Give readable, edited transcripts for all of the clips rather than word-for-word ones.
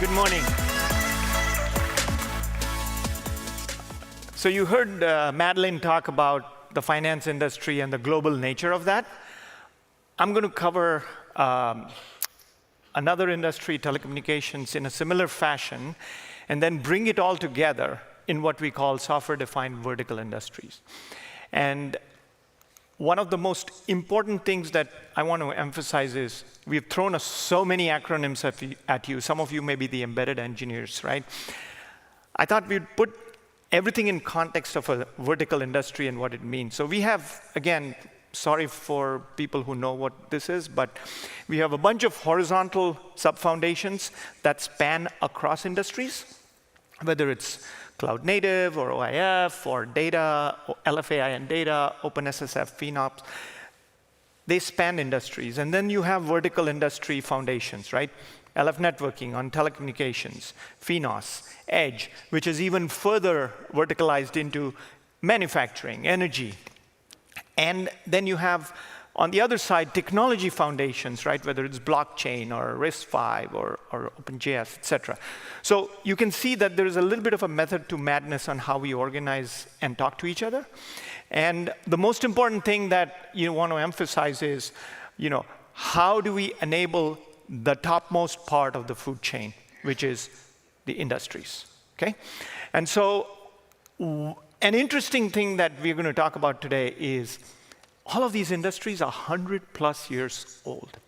Good morning. So you heard Madeleine talk about the finance industry and the global nature of that. I'm going to cover another industry, telecommunications, in a similar fashion, and then bring it all together in what we call software-defined vertical industries. And one of the most important things that I want to emphasize is we've thrown so many acronyms at you. Some of you may be the embedded engineers, right? I thought we'd put everything in context of a vertical industry and what it means. So we have, again, sorry for people who know what this is, but we have a bunch of horizontal sub-foundations that span across industries, whether it's cloud native or OIF or data, or LFAI and data, OpenSSF, FINOS. They span industries. And then you have vertical industry foundations, right? LF networking on telecommunications, FINOS, edge, which is even further verticalized into manufacturing, energy. And then you have, on the other side, technology foundations, right? Whether it's blockchain or RISC-V or OpenJS, et cetera. So you can see that there is a little bit of a method to madness on how we organize and talk to each other. And the most important thing that you want to emphasize is, how do we enable the topmost part of the food chain, which is the industries, okay? And so an interesting thing that we're going to talk about today is all of these industries are 100+ years old.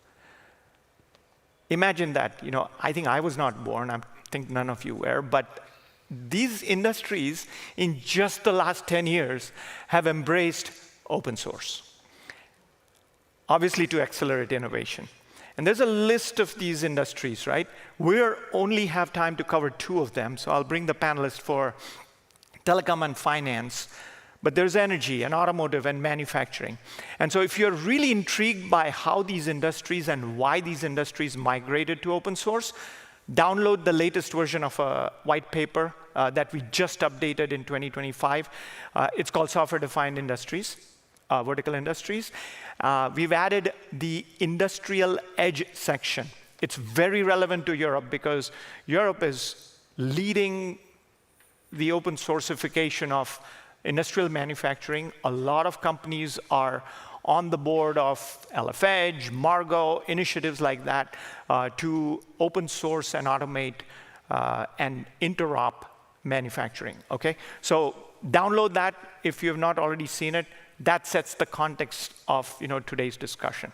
Imagine that. I think I was not born. I think none of you were. But these industries, in just the last 10 years, have embraced open source, obviously to accelerate innovation. And there's a list of these industries, right? We only have time to cover 2 of them, so I'll bring the panelists for telecom and finance. But there's energy and automotive and manufacturing. And so if you're really intrigued by how these industries and why these industries migrated to open source, download the latest version of a white paper that we just updated in 2025. It's called Software-Defined Industries, Vertical Industries. We've added the industrial edge section. It's very relevant to Europe because Europe is leading the open sourceification of industrial manufacturing. A lot of companies are on the board of LF Edge, Margo, initiatives like that to open source and automate and interop manufacturing, okay? So download that if you have not already seen it. That sets the context of today's discussion.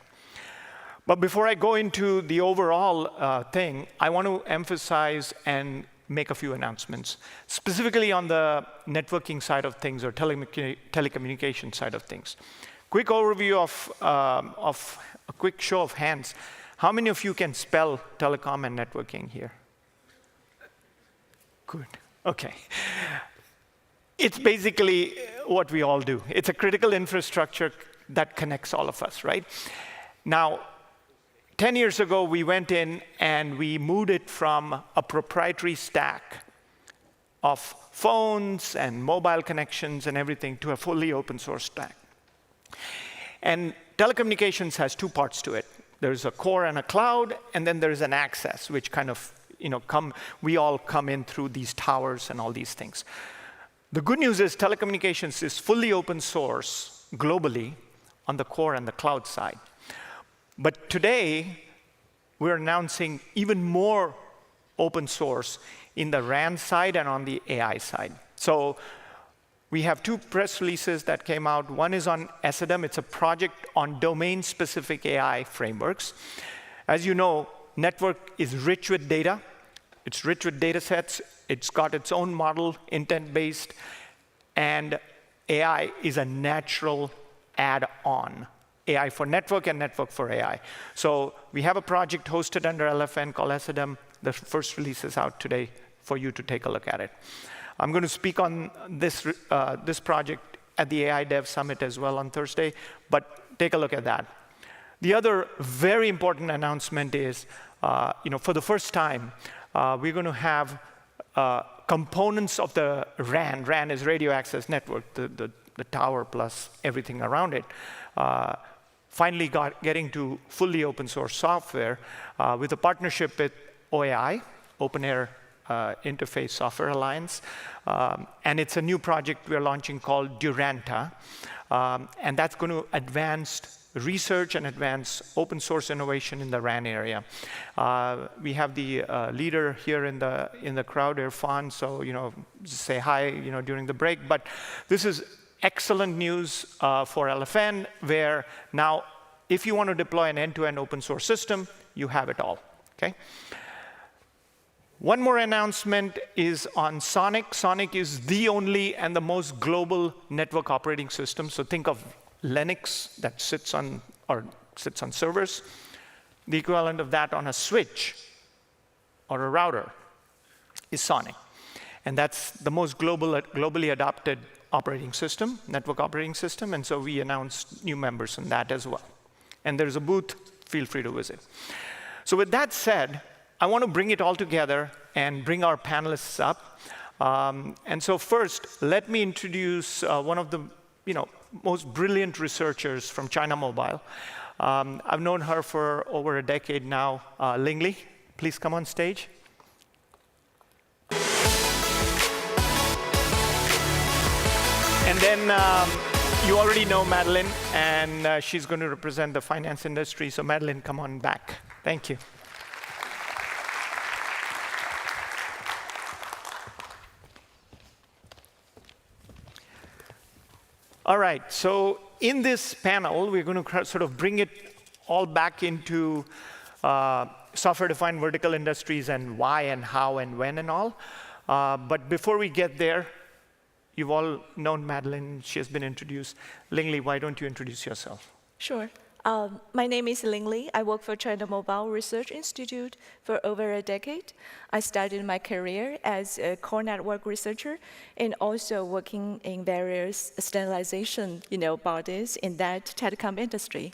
But before I go into the overall thing, I want to emphasize and make a few announcements, specifically on the networking side of things or telecommunication side of things. Quick overview of a quick show of hands. How many of you can spell telecom and networking here? Good, okay. It's basically what we all do. It's a critical infrastructure that connects all of us, right? Now, 10 years ago, we went in and we moved it from a proprietary stack of phones and mobile connections and everything to a fully open source stack. And telecommunications has 2 parts to it. There's a core and a cloud, and then there's an access, which kind of, we all come in through these towers and all these things. The good news is telecommunications is fully open source globally on the core and the cloud side. But today, we're announcing even more open source in the RAN side and on the AI side. So we have 2 press releases that came out. One is on SDM. It's a project on domain-specific AI frameworks. As you know, network is rich with data. It's rich with data sets. It's got its own model, intent-based. And AI is a natural add-on. AI for network and network for AI. So we have a project hosted under LFN called SDM. The first release is out today for you to take a look at it. I'm going to speak on this project at the AI Dev Summit as well on Thursday, but take a look at that. The other very important announcement is, for the first time, we're going to have components of the RAN. RAN is radio access network, the tower plus everything around it. Finally getting to fully open source software with a partnership with OAI, Open Air Interface Software Alliance. And it's a new project we're launching called Duranta. And that's going to advance research and advance open source innovation in the RAN area. We have the leader here in the crowd, Irfan, so just say hi during the break. But this is excellent news for LFN, where now if you want to deploy an end-to-end open source system, you have it all. Okay. One more announcement is on Sonic. Sonic is the only and the most global network operating system. So think of Linux that sits on servers, the equivalent of that on a switch or a router is Sonic. And that's the most globally adopted operating system, network operating system, and so we announced new members in that as well. And there's a booth, feel free to visit. So with that said, I want to bring it all together and bring our panelists up. And so first, let me introduce one of the most brilliant researchers from China Mobile. I've known her for over a decade now. Lingli, please come on stage. And then you already know Madeleine, and she's going to represent the finance industry. So Madeleine, come on back. Thank you. All right, so in this panel, we're going to sort of bring it all back into software-defined vertical industries and why and how and when and all. But before we get there, you've all known Madeleine. She has been introduced. Lingli, why don't you introduce yourself? Sure. My name is Lingli. I work for China Mobile Research Institute for over a decade. I started my career as a core network researcher and also working in various standardization bodies in that telecom industry.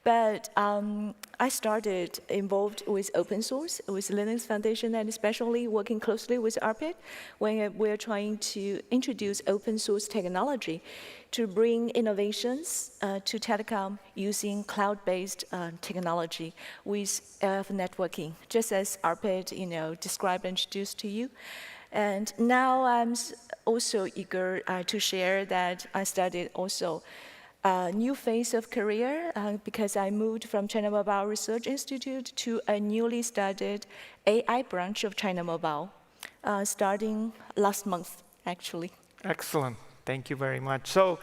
But I started involved with open source, with Linux Foundation, and especially working closely with Arpit when we're trying to introduce open source technology to bring innovations to telecom using cloud-based technology with LF networking, just as Arpit described and introduced to you. And now I'm also eager to share that I started also a new phase of career because I moved from China Mobile Research Institute to a newly started AI branch of China Mobile, starting last month, actually. Excellent. Thank you very much. So,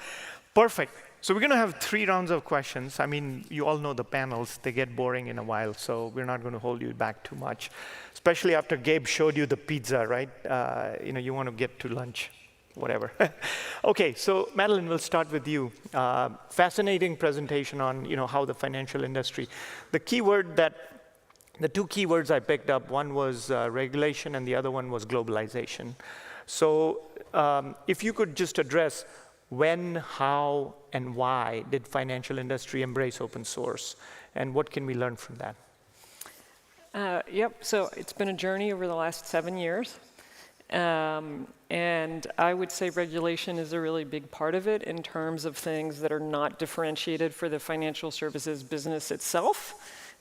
perfect. So we're going to have 3 rounds of questions. I mean, you all know the panels. They get boring in a while, so we're not going to hold you back too much, especially after Gabe showed you the pizza, right? You want to get to lunch. Whatever. Okay, so Madeleine, we'll start with you. Fascinating presentation on how the financial industry. The 2 keywords I picked up, one was regulation and the other one was globalization. So if you could just address when, how, and why did financial industry embrace open source, and what can we learn from that? Yep, so it's been a journey over the last 7 years. And I would say regulation is a really big part of it in terms of things that are not differentiated for the financial services business itself.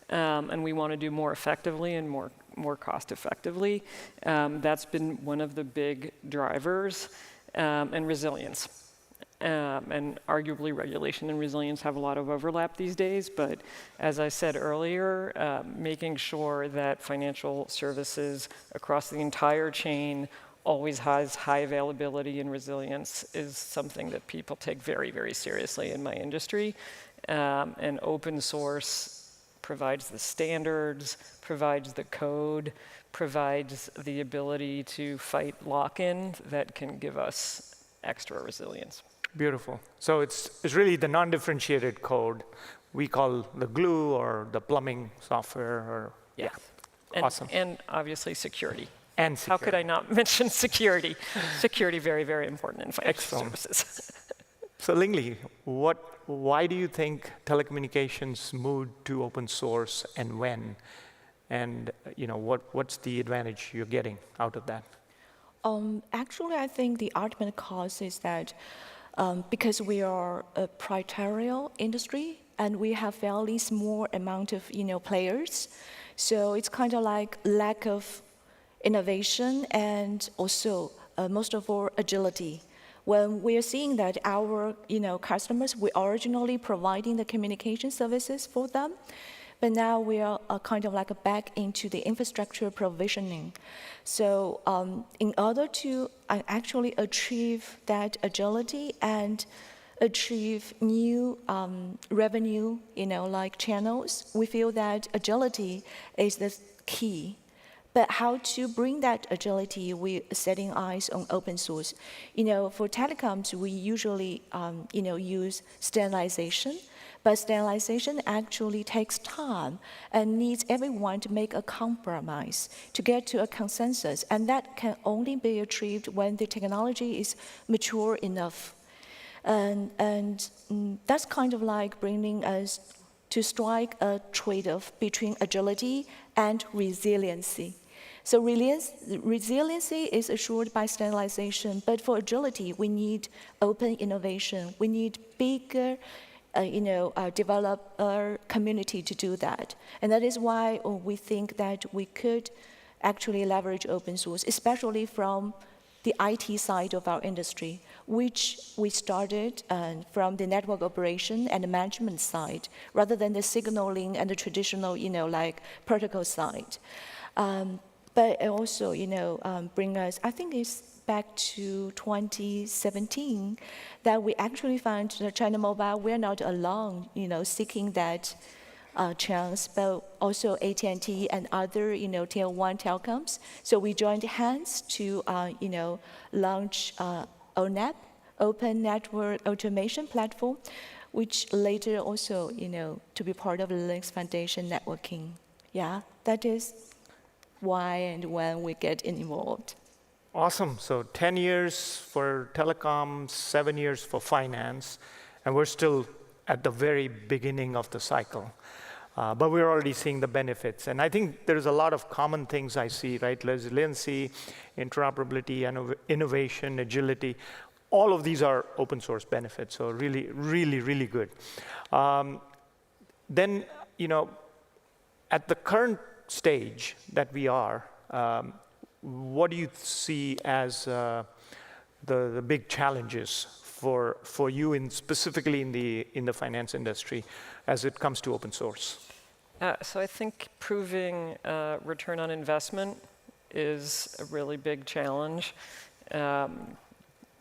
And we want to do more effectively and more cost effectively. That's been one of the big drivers, and resilience. And arguably regulation and resilience have a lot of overlap these days, but as I said earlier, making sure that financial services across the entire chain always has high availability and resilience is something that people take very, very seriously in my industry. And open source provides the standards, provides the code, provides the ability to fight lock-in that can give us extra resilience. Beautiful. So it's really the non-differentiated code we call the glue or the plumbing software. Or yeah. Awesome. And obviously security. And security. How could I not mention security? Security, very, very important in financial services. So Lingli, why do you think telecommunications moved to open source and when? And what's the advantage you're getting out of that? Actually, I think the ultimate cause is that because we are a proprietary industry and we have fairly small amount of players, so it's kind of like lack of innovation, and also, most of all, agility. When we are seeing that our customers, we originally providing the communication services for them, but now we are kind of like back into the infrastructure provisioning. So in order to actually achieve that agility and achieve new revenue, like channels, we feel that agility is the key. But how to bring that agility, we're setting eyes on open source. For telecoms, we usually use standardization, but standardization actually takes time and needs everyone to make a compromise to get to a consensus. And that can only be achieved when the technology is mature enough. And that's kind of like bringing us to strike a trade-off between agility and resiliency. So resiliency is assured by standardization, but for agility, we need open innovation. We need bigger developer community to do that. And that is why we think that we could actually leverage open source, especially from the IT side of our industry, which we started from the network operation and the management side, rather than the signaling and the traditional, like protocol side. But also, bring us, I think it's back to 2017, that we actually found that China Mobile, we're not alone, seeking that chance, but also AT&T and other, tier one telecoms. So we joined hands to, launch ONEP, Open Network Automation Platform, which later also, to be part of the Linux Foundation networking. Yeah, that is why and when we get involved. Awesome. So 10 years for telecom, 7 years for finance, and we're still at the very beginning of the cycle. But we're already seeing the benefits. And I think there's a lot of common things I see, right? Resiliency, interoperability, innovation, agility. All of these are open source benefits, so really, really, really good. Then, at the current stage that we are, what do you see as the big challenges for you, specifically in the finance industry, as it comes to open source? So I think proving return on investment is a really big challenge.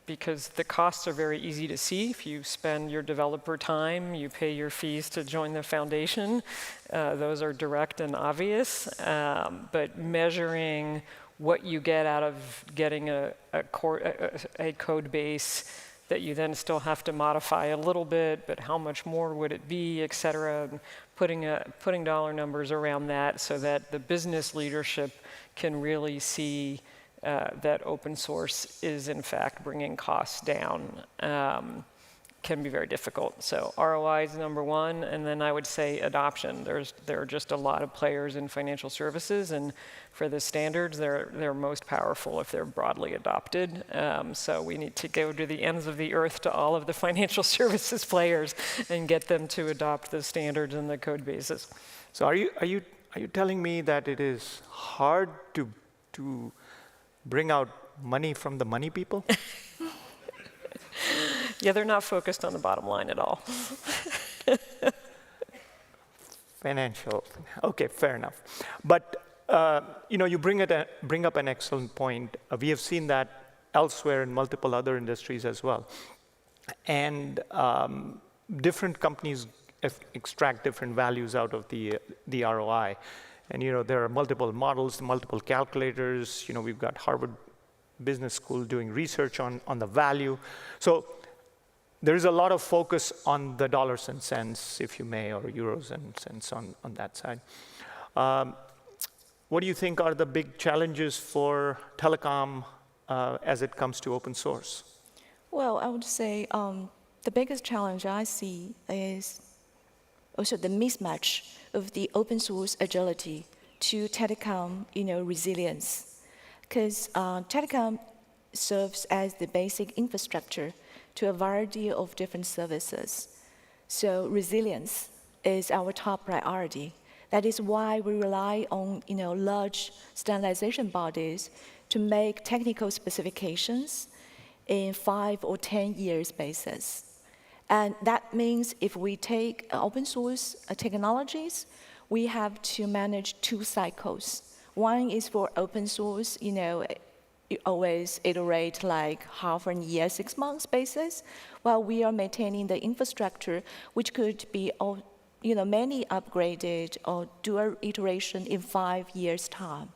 Because the costs are very easy to see. If you spend your developer time, you pay your fees to join the foundation, those are direct and obvious. But measuring what you get out of getting a code base that you then still have to modify a little bit, but how much more would it be, et cetera, and putting dollar numbers around that so that the business leadership can really see that open source is in fact bringing costs down, can be very difficult. So ROI is number one, and then I would say adoption. There are just a lot of players in financial services, and for the standards, they're most powerful if they're broadly adopted. So we need to go to the ends of the earth to all of the financial services players and get them to adopt the standards and the code bases. So are you telling me that it is hard to bring out money from the money people? Yeah, they're not focused on the bottom line at all. Financial. Okay, fair enough. But you bring up an excellent point. We have seen that elsewhere in multiple other industries as well, and different companies extract different values out of the ROI. And there are multiple models, multiple calculators. We've got Harvard Business School doing research on the value. So there's a lot of focus on the dollars and cents, if you may, or euros and cents on that side. What do you think are the big challenges for telecom as it comes to open source? Well, I would say the biggest challenge I see is also the mismatch of the open source agility to telecom, resilience. Because telecom serves as the basic infrastructure to a variety of different services. So resilience is our top priority. That is why we rely on large standardization bodies to make technical specifications in 5 or 10 years basis. And that means if we take open source technologies, we have to manage 2 cycles. One is for open source, you always iterate like half a year, 6 months basis, while we are maintaining the infrastructure, which could be many upgraded or dual iteration in 5 years' time.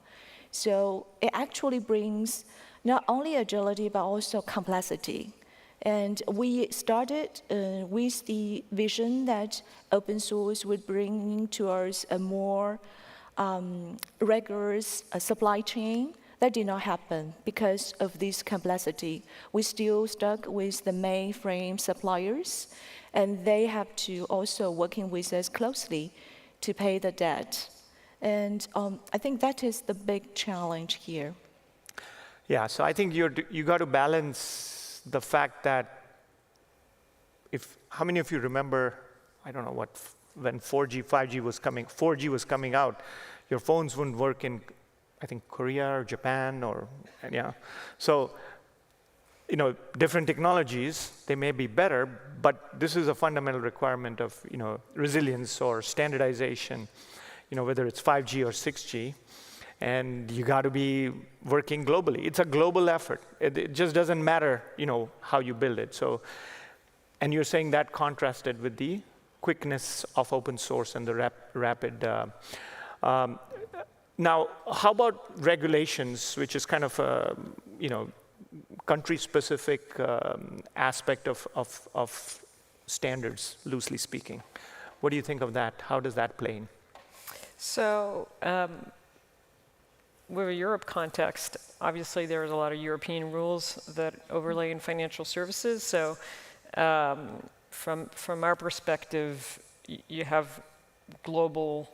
So it actually brings not only agility, but also complexity. And we started with the vision that open source would bring to us a more rigorous supply chain. That did not happen because of this complexity. We still stuck with the mainframe suppliers, and they have to also working with us closely to pay the debt. And I think that is the big challenge here. Yeah, so I think you got to balance the fact that how many of you remember, I don't know when 4G, 5G was coming, 4G was coming out, your phones wouldn't work in, I think, Korea or Japan yeah. So, different technologies, they may be better, but this is a fundamental requirement of, resilience or standardization, whether it's 5G or 6G. And you got to be working globally. It's a global effort. It just doesn't matter, how you build it. So, and you're saying that contrasted with the quickness of open source and the rapid. Now, how about regulations, which is kind of a, country-specific aspect of standards, loosely speaking? What do you think of that? How does that play in? So, with a Europe context, obviously there's a lot of European rules that overlay in financial services. So from our perspective, you have global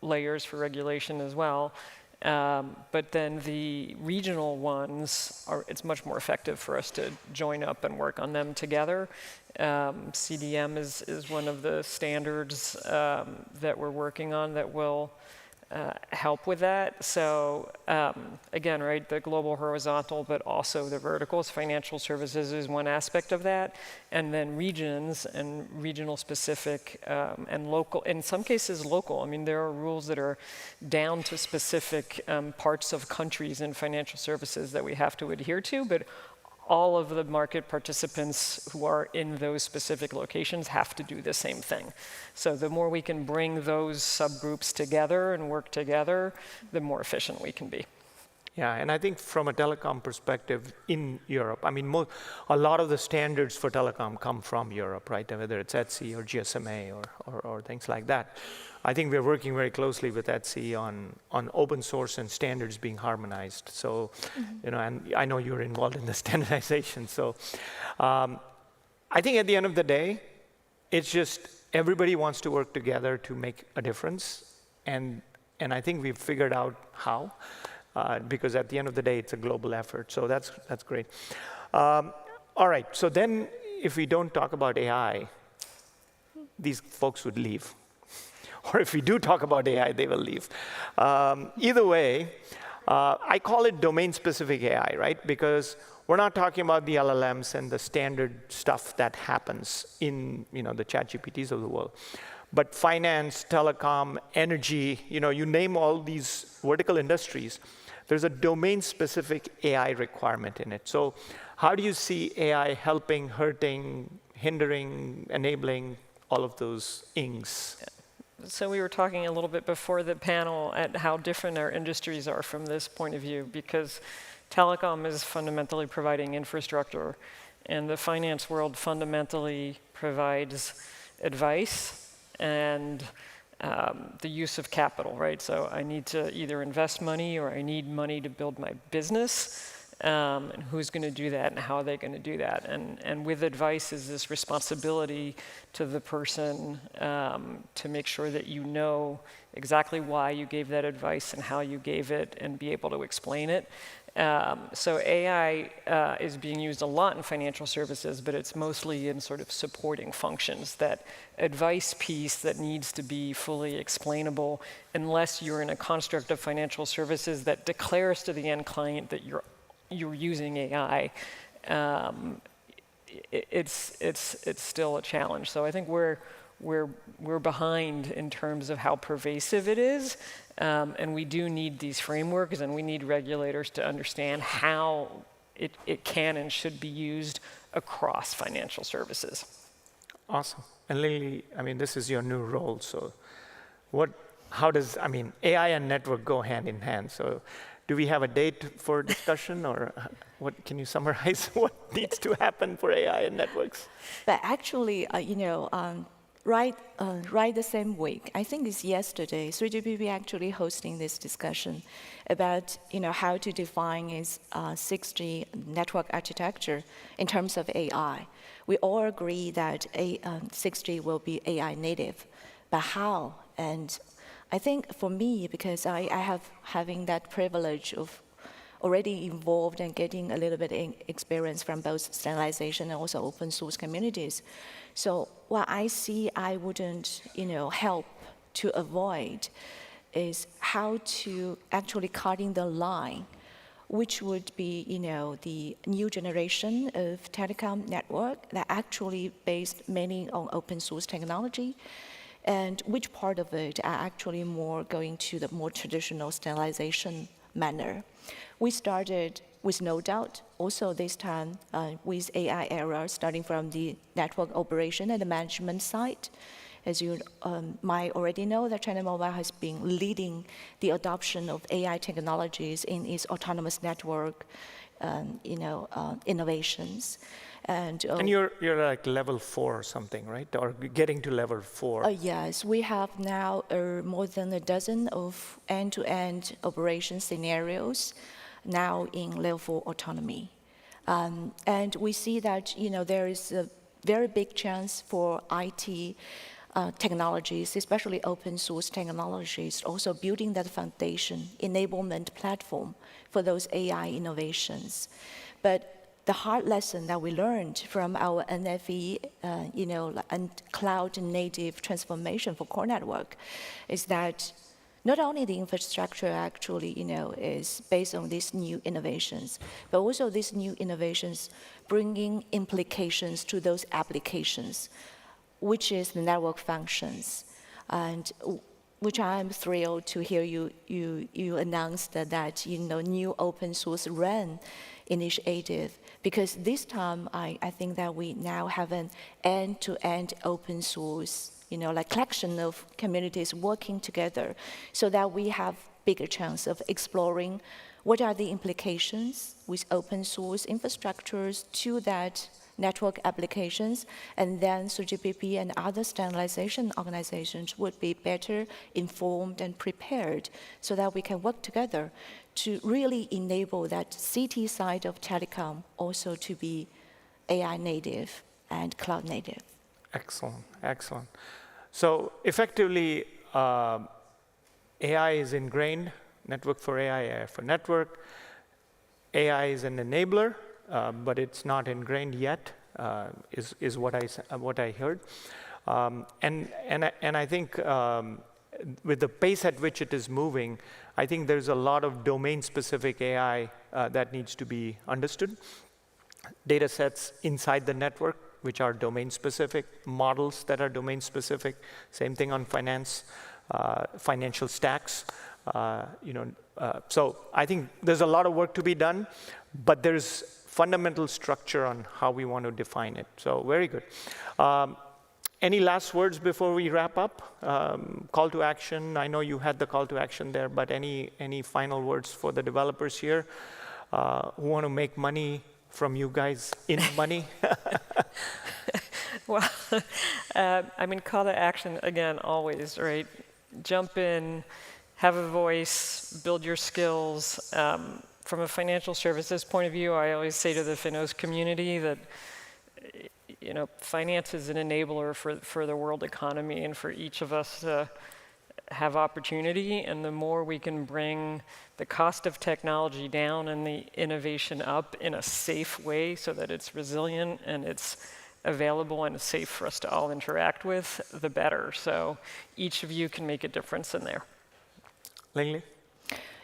layers for regulation as well. But then the regional ones, it's much more effective for us to join up and work on them together. CDM is one of the standards that we're working on that will help with that. So again, right, the global horizontal, but also the verticals. Financial services is one aspect of that. And then regions and regional specific and local, in some cases local. I mean, there are rules that are down to specific parts of countries in financial services that we have to adhere to, but all of the market participants who are in those specific locations have to do the same thing. So the more we can bring those subgroups together and work together, the more efficient we can be. Yeah, and I think from a telecom perspective in Europe, I mean, a lot of the standards for telecom come from Europe, right? Whether it's ETSI or GSMA or things like that. I think we're working very closely with ETSI on open source and standards being harmonized. So, and I know you're involved in the standardization. So I think at the end of the day, it's just everybody wants to work together to make a difference. And I think we've figured out how. Because at the end of the day, it's a global effort. So that's great. All right, so then if we don't talk about AI, these folks would leave. Or if we do talk about AI, they will leave. Either way, I call it domain-specific AI, right? Because we're not talking about the LLMs and the standard stuff that happens in the ChatGPTs of the world. But finance, telecom, energy, you name all these vertical industries, there's a domain-specific AI requirement in it. So how do you see AI helping, hurting, hindering, enabling all of those ings? So we were talking a little bit before the panel at how different our industries are from this point of view, because telecom is fundamentally providing infrastructure, and the finance world fundamentally provides advice and the use of capital, right? So I need to either invest money or I need money to build my business. And who's going to do that and how are they going to do that? And with advice is this responsibility to the person to make sure that you know exactly why you gave that advice and how you gave it and be able to explain it. So AI is being used a lot in financial services, but it's mostly in sort of supporting functions. That advice piece that needs to be fully explainable, unless you're in a construct of financial services that declares to the end client that you're using AI, it's still a challenge. So I think we're behind in terms of how pervasive it is. And we do need these frameworks, and we need regulators to understand how it can and should be used across financial services. Awesome. And Lingli, I mean, this is your new role. So how does, I mean, AI and network go hand in hand. So do we have a date for discussion, or what? Can you summarize what needs to happen for AI and networks? But actually, right the same week, I think it's yesterday, 3GPP actually hosting this discussion about how to define its 6G network architecture in terms of AI. We all agree that 6G will be AI native, but how? And I think for me, because I have having that privilege of already involved and getting a little bit of experience from both standardization and also open source communities. So what I see I wouldn't help to avoid is how to actually cutting the line, which would be the new generation of telecom network that actually based mainly on open source technology, and which part of it are actually more going to the more traditional standardization manner. We started with no doubt, also this time with AI era, starting from the network operation and the management side. As you might already know, that China Mobile has been leading the adoption of AI technologies in its autonomous network, innovations. And you're like level 4 or something, right? Or getting to level 4? Yes, we have now more than a dozen of end-to-end operation scenarios now in level 4 autonomy. And we see that there is a very big chance for IT technologies, especially open source technologies, also building that foundation, enablement platform for those AI innovations. But the hard lesson that we learned from our NFV, and cloud native transformation for core network is that not only the infrastructure actually, is based on these new innovations, but also these new innovations bringing implications to those applications, which is the network functions, and which I'm thrilled to hear you announce that new open source RAN initiative, because this time I think that we now have an end-to-end open source, like collection of communities working together, so that we have bigger chance of exploring what are the implications with open source infrastructures to that network applications, and then 3GPP and other standardization organizations would be better informed and prepared so that we can work together to really enable that CT side of telecom also to be AI native and cloud native. Excellent, excellent. So effectively, AI is ingrained, network for AI, AI for network. AI is an enabler, but it's not ingrained yet, is what I heard. And I think with the pace at which it is moving, I think there's a lot of domain-specific AI that needs to be understood. Data sets inside the network, which are domain-specific, models that are domain-specific. Same thing on finance, financial stacks. So I think there's a lot of work to be done, but there's fundamental structure on how we want to define it. So very good. Any last words before we wrap up? Call to action. I know you had the call to action there, but any final words for the developers here who want to make money from you guys in money? Well, I mean, call to action, again, always, right? Jump in, have a voice, build your skills. From a financial services point of view, I always say to the FINOS community that finance is an enabler for the world economy, and for each of us to have opportunity, and the more we can bring the cost of technology down and the innovation up in a safe way so that it's resilient and it's available and safe for us to all interact with, the better. So each of you can make a difference in there. Lingli?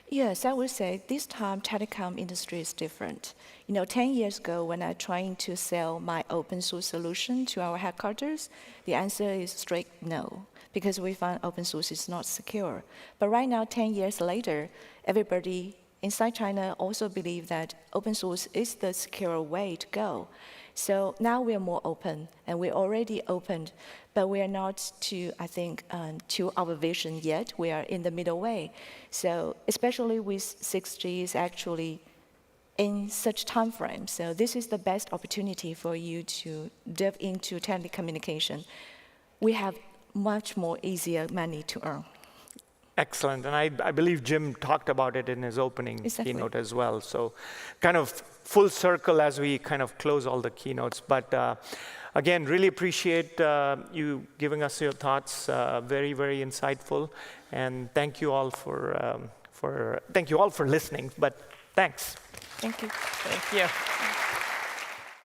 Yes, I would say this time telecom industry is different. 10 years ago when I trying to sell my open source solution to our headquarters, the answer is straight no, because we found open source is not secure. But right now, 10 years later, everybody inside China also believe that open source is the secure way to go. So now we are more open, and we already opened, but we are not to, I think, to our vision yet. We are in the middle way. So especially with 6G is actually in such time frame. So this is the best opportunity for you to delve into telecommunication. We have much more easier money to earn. Excellent, and I believe Jim talked about it in his opening keynote as well. So kind of full circle as we kind of close all the keynotes. But again, really appreciate you giving us your thoughts, very, very insightful. And thank you all for listening, but thanks. Thank you. Thank you.